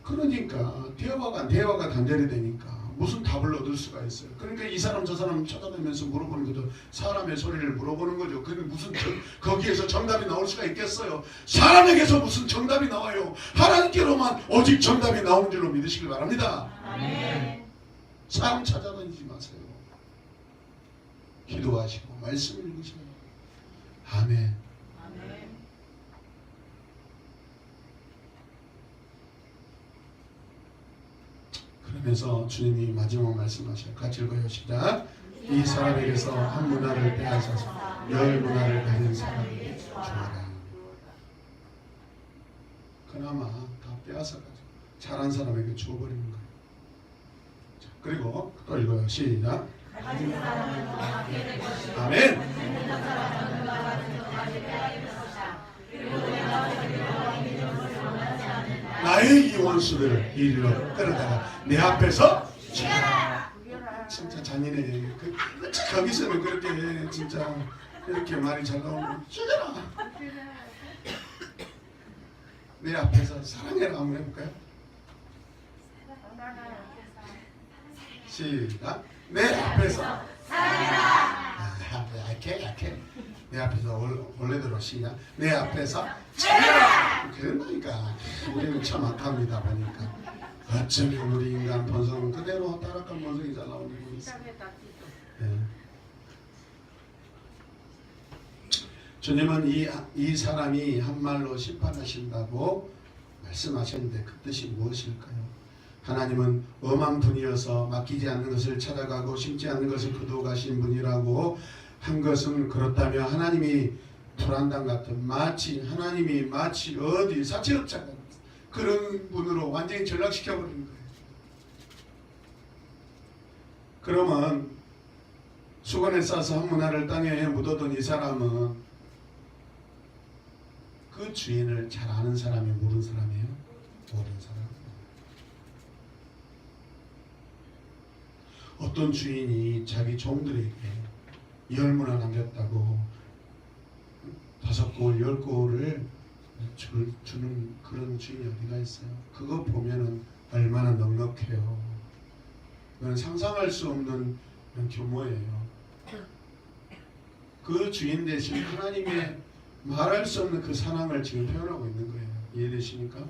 B: 그러니까 대화가 단절이 되니까 무슨 답을 얻을 수가 있어요. 그러니까 이 사람 저 사람 쳐다보면서 물어보는 거죠. 사람의 소리를 물어보는 거죠. 그게 무슨 거기에서 정답이 나올 수가 있겠어요. 사람에게서 무슨 정답이 나와요. 하나님께로만 오직 정답이 나오는 줄로 믿으시길 바랍니다. 아멘. 사람 찾아다니지 마세요. 기도하시고 말씀 읽으세요. 아멘. 그러면서 주님이 마지막 말씀하셔요. 같이 읽어요. 시작. 이 사람에게서 한 문화를 빼앗아서 열 문화를 가진 사람에게 주어라. 그나마 다 빼앗아가지고 잘한 사람에게 주어버리는 거예요. 자, 그리고 또 읽어요. 시작. 아멘. 나의 이 원수들을 이리로 끌어다가 내 앞에서 죽여라. 진짜 잔인해. 거기서는 그렇게 진짜 이렇게 말이 잘 나오면 죽여라. 내 앞에서 사랑해라. 한번 해볼까요? 시작. 내 앞에서 사랑해라. 약해. 내 앞에서 원래대로 시작. 내 앞에서 죽여라. 그런다니까. 우리는 참 악합니다. 보니까 어쩌면 우리 인간 본성은 그대로 타락한 본성이 잘 나오는 거 있어요. 네. 주님은 이 사람이 한 말로 심판하신다고 말씀하셨는데 그 뜻이 무엇일까요? 하나님은 엄한 분이어서 맡기지 않는 것을 찾아가고 심지 않는 것을 거두어가신 분이라고 한 것은 그렇다면 하나님이 불안당 같은 하나님이 마치 어디 사채업자 같은 그런 분으로 완전히 전락시켜버리는 거예요. 그러면 수건에 싸서 한 문화를 땅에 묻어둔 이 사람은 그 주인을 잘 아는 사람이 모르는 사람이에요? 모르는 사람. 어떤 주인이 자기 종들에게 10문을 남겼다고 5골, 10골을 주는 그런 주인이 어디가 있어요? 그거 보면은 얼마나 넉넉해요. 그건 상상할 수 없는 규모예요. 그 주인 대신 하나님의 말할 수 없는 그 사랑을 지금 표현하고 있는 거예요. 이해되십니까?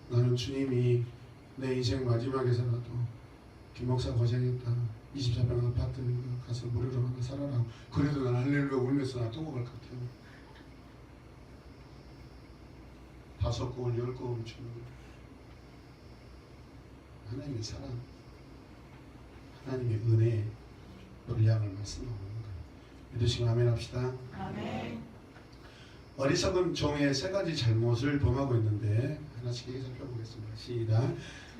B: 나는 주님이 내 인생 마지막에서라도 김목사 고생했다. 24평 아파트 가서 무료로 하나 살아라. 그래도 난 할렐루야 울면서 놔두고 갈 것 같아요. 5골, 10골 주는 하나님의 사랑, 하나님의 은혜의 분량을 말씀하고 있는 거예요. 믿으시면 아멘 합시다.
C: 아멘.
B: 어리석은 종의 3가지 잘못을 범하고 있는데 하나씩 살펴보겠습니다. 시작.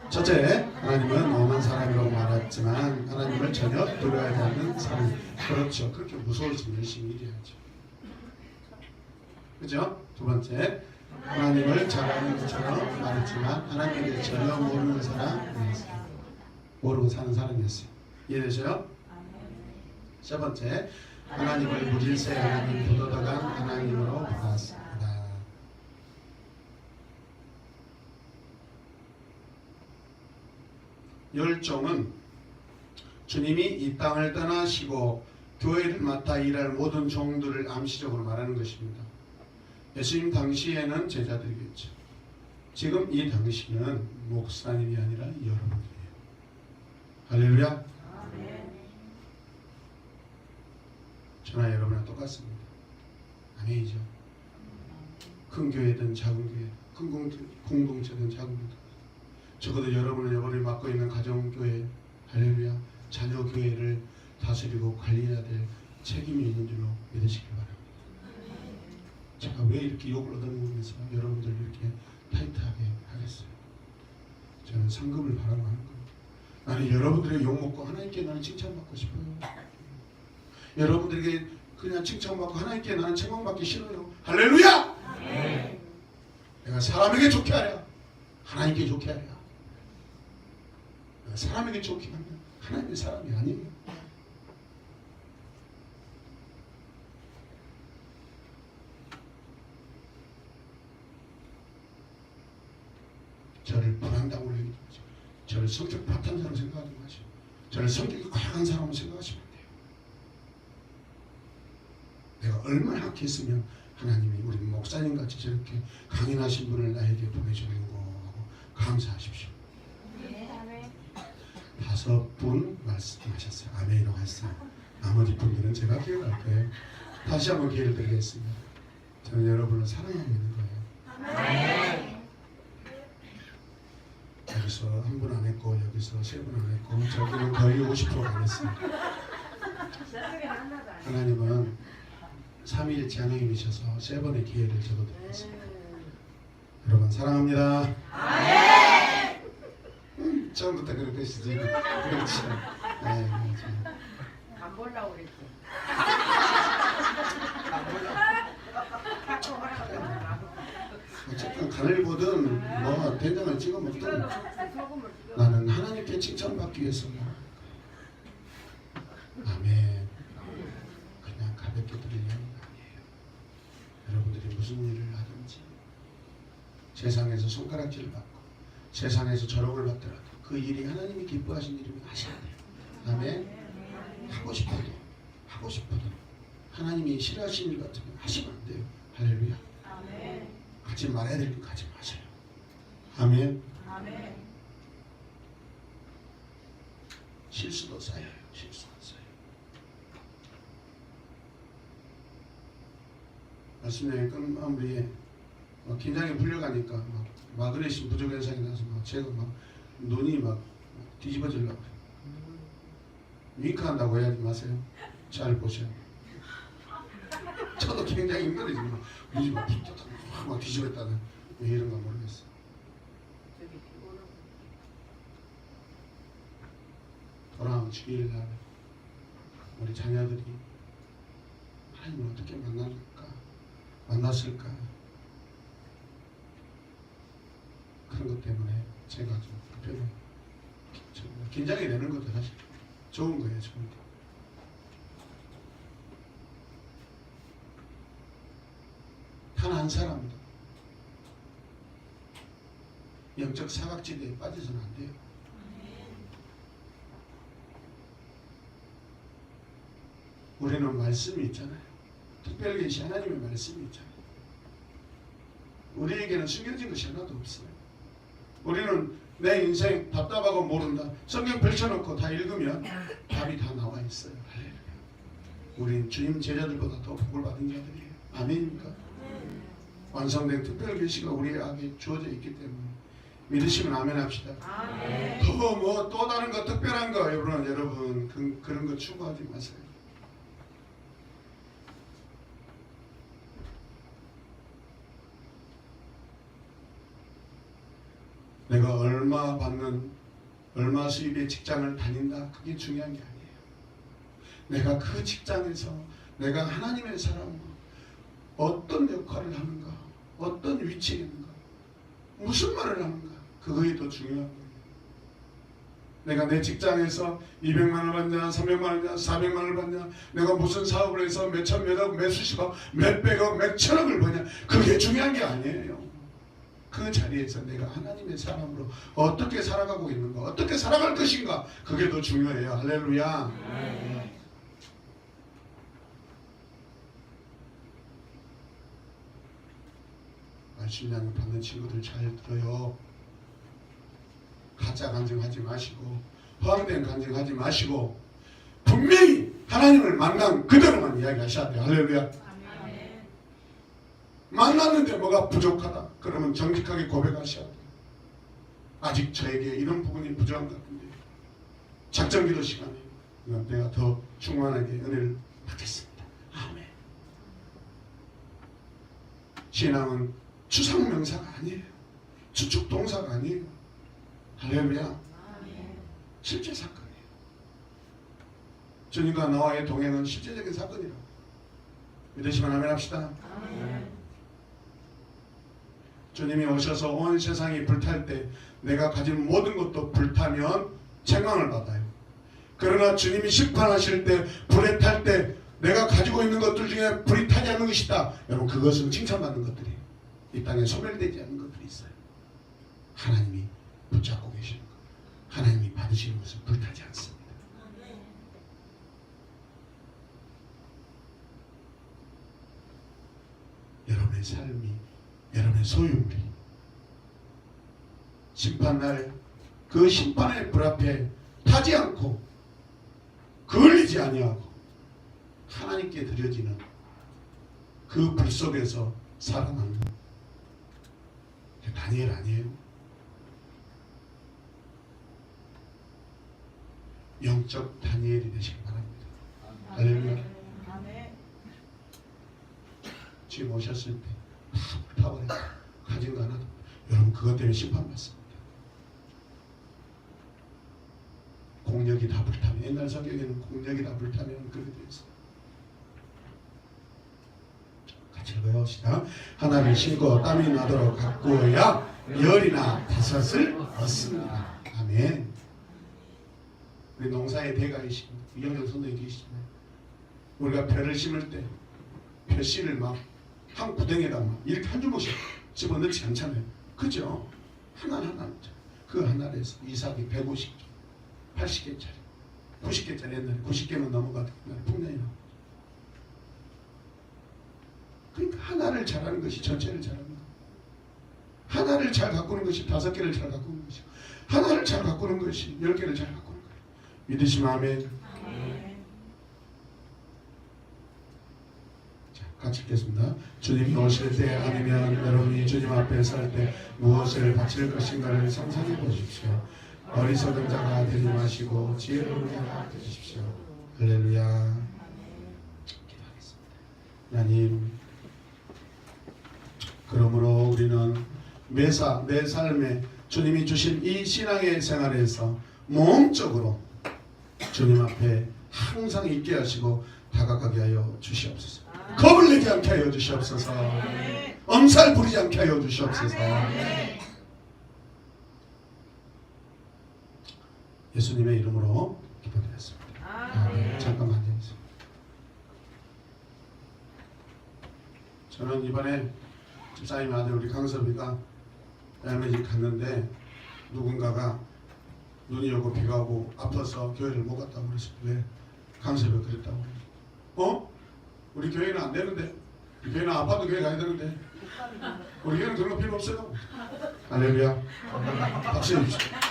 B: 첫째, 하나님은 엄한 사람이라고 말했지만 하나님을 전혀 두려워하지 않는 사람. 그렇죠. 그렇게 무서워지면 열심히 일해야죠. 그죠? 두 번째, 하나님을 잘 아는 것처럼 말했지만 하나님에 대해 전혀 모르는 사람이었어요. 모르고 사는 사람이었어요. 이해되세요? 세 번째, 하나님을 무질서히 하나님 부도덕한 하나님으로 보았습니다. 열종은 주님이 이 땅을 떠나시고 교회를 맡아 일할 모든 종들을 암시적으로 말하는 것입니다. 예수님 당시에는 제자들이겠죠. 지금 이 당시는 목사님이 아니라 여러분들이에요. 할렐루야. 저나 여러분이랑 똑같습니다. 아멘이죠. 큰 교회든 작은 교회, 큰 공동체든 작은 공동체. 적어도 여러분이 맡고 있는 가정교회, 할렐루야, 자녀교회를 다스리고 관리해야 될 책임이 있는 줄로 믿으시길 바랍니다. 제가 왜 이렇게 욕을 얻어먹으면서 여러분들 이렇게 타이트하게 하겠어요? 저는 상급을 바라고 하는 거예요. 나는 여러분들의 욕먹고 하나님께 나는 칭찬받고 싶어요. 여러분들에게 그냥 칭찬받고 하나님께 나는 책망받기 싫어요. 할렐루야! 네. 내가 사람에게 좋게 하랴, 하나님께 좋게 하랴. 내가 사람에게 좋게 하면 하나님의 사람이 아니에요. 저를 불안당으로 여기지 마시고, 저를 성격 파탄자로 생각하지 마시고, 저를 성격이 고약한 사람으로 생각하시면 안 돼요. 내가 얼마나 악했으면 하나님이 우리 목사님같이 저렇게 강인하신 분을 나에게 보내주는 거 하고 감사하십시오. 5분 말씀하셨어요. 아멘이라고 했어요. 나머지 분들은 제가 기억할 거예요. 다시 한번 기회를 드리겠습니다. 저는 여러분을 사랑하고 있는 거예요. 아멘. 여기서 한 분 안 했고 여기서 3분 안 했고 저기는 거의 50%가 안 했습니다. 하나님은 3일째 하나님이셔서 3번의 기회를 저도 드리겠습니다. 여러분 사랑합니다. 아멘. 처음부터 그렇게 했지. 그렇지. 네, 그렇지.
D: 안 보려고 그랬지.
B: 어쨌든 간을 보든 뭐 된장을 찍어 먹든 나는 하나님께 칭찬받기 위해서 아멘. 그냥 가볍게 드리려는 거 아니에요. 여러분들이 무슨 일을 하든지 세상에서 손가락질을 받고 세상에서 저롱을 받더라도 그 일이 하나님이 기뻐하신 일이면 하셔야 돼요. 아멘. 하고 싶어도 하나님이 싫어하시는 일 같으면 하시면 안 돼요. 할렐루야. 아멘. 하지 말아야 될 거 하지 마세요. 아멘. 아멘. 실수도 쌓여요. 실수가 쌓여요. 말씀에 끝마무리에 긴장이 풀려가니까 막 마그네슘 부족 현상이 나서 막 제가 막 눈이 막 뒤집어지려고 윙크한다고 해야지 마세요. 잘 보셔요. 저도 굉장히 힘들어지만 눈이 막 뒤집었다는 왜 이런가 모르겠어. 돌아온 주일날 우리 자녀들이 하나님을 어떻게 만났을까 그런 것 때문에 제가 좀 특별히 긴장이 되는 것도 사실 좋은 거예요. 좋은 거. 단 한 사람도 영적 사각지대에 빠져서는 안 돼요. 우리는 말씀이 있잖아요. 특별히 계신 하나님의 말씀이 있잖아요. 우리에게는 숨겨진 것이 하나도 없어요. 우리는 내 인생 답답하고 모른다. 성경 펼쳐놓고 다 읽으면 답이 다 나와 있어요. 할렐루야. 우린 주님 제자들보다 더 복을 받은 자들이에요. 아멘입니까? 완성된 특별 계시가 우리에게 주어져 있기 때문에 믿으시면 아멘 합시다. 더 뭐 또 다른 거 특별한 거 여러분 그런 거 추구하지 마세요. 내가 얼마 수입의 직장을 다닌다 그게 중요한 게 아니에요. 내가 그 직장에서 내가 하나님의 사람으로 어떤 역할을 하는가, 어떤 위치에 있는가, 무슨 말을 하는가 그거에 더 중요한 거예요. 내가 내 직장에서 200만 원 받냐, 300만 원 받냐, 400만 원을 받냐, 내가 무슨 사업을 해서 몇천, 몇억, 몇수십억, 몇백억, 몇천억을 버냐 그게 중요한 게 아니에요. 그 자리에서 내가 하나님의 사람으로 어떻게 살아가고 있는가, 어떻게 살아갈 것인가 그게 더 중요해요. 할렐루야. 말씀량 받는 친구들 잘 들어요. 가짜 간증하지 마시고 허황된 간증하지 마시고 분명히 하나님을 만난 그대로만 이야기하셔야 돼요. 할렐루야. 만났는데 뭐가 부족하다 그러면 정직하게 고백하셔야 돼요. 아직 저에게 이런 부분이 부족한 것 같은데 작정기도 시간에 내가 더 충만하게 은혜를 받겠습니다. 아멘. 신앙은 추상명사가 아니에요. 추측동사가 아니에요. 할렐루야. 실제 사건이에요. 주님과 나와의 동행은 실제적인 사건이라고 믿으시면 아멘 합시다. 주님이 오셔서 온 세상이 불탈 때 내가 가진 모든 것도 불타면 책망을 받아요. 그러나 주님이 심판하실 때 불에 탈 때 내가 가지고 있는 것들 중에 불이 타지 않는 것이 있다. 여러분 그것은 칭찬받는 것들이에요. 이 땅에 소멸되지 않는 것들이 있어요. 하나님이 붙잡고 계시는 것, 하나님이 받으시는 것은 불타지 않습니다. 여러분의 삶이 여러분의 소유물이 심판날 그 심판의 불 앞에 타지 않고 그을리지 아니하고 하나님께 드려지는 그 불 속에서 살아남는 다니엘 아니에요? 영적 다니엘이 되시기 바랍니다. 할렐루야. 지금 오셨을 때 다 불타버려. 가진 거 하나도. 여러분 그것 때문에 심판받습니다. 공력이 다 불타면 옛날 성경에는 공력이 다 불타면 그렇게 되어 있어요. 같이 읽어봅시다. 하나를 신고 땀이 나도록 가꾸어야 열이나 다섯을 얻습니다. 아멘. 우리 농사의 대가이신 이영정 선생님이 계시잖아요. 우리가 벼를 심을 때 벼씨를 막 한 구덩이에다 막 이렇게 한 주먹씩 집어넣지 않잖아요. 그죠? 하나하나 그 하나에서 이삭이 150개 80개짜리 90개짜리 옛날에 90개만 넘어가도 옛날에 풍년이 나오고 그러니까 하나를 잘하는 것이 전체를 잘하는 거예요. 하나를 잘 가꾸는 것이 5개를 잘 가꾸는 것이고 하나를 잘 가꾸는 것이 10개를 잘 가꾸는 거예요. 믿으시면 아멘. 같이 읽겠습니다. 주님이 오실 때 아니면 여러분이 주님 앞에 설 때 무엇을 바칠 것인가를 상상해 보십시오. 어리석은 자가 되지 마시고 지혜로운 자가 되십시오. 할렐루야. 기도하겠습니다. 하나님, 그러므로 우리는 내 삶에 주님이 주신 이 신앙의 생활에서 몸적으로 주님 앞에 항상 있게 하시고 다가가게 하여 주시옵소서. 겁을 내지 않게 하여 주시옵소서. 엄살 부리지 않게 하여 주시옵소서. 예수님의 이름으로 기도드렸습니다. 잠깐만 앉아주세요. 저는 이번에 집사님 아들 우리 강섭이가 야매집 갔는데 누군가가 눈이 오고 비가 오고 아파서 교회를 못 갔다고 그랬어요. 왜? 강섭이가 그랬다고. 우리 교회는 안 되는데, 우리 교회는 아파도 교회 가야 되는데, 우리 교회는 그런 거 필요 없어요. 할렐루야. 박수 해주시죠.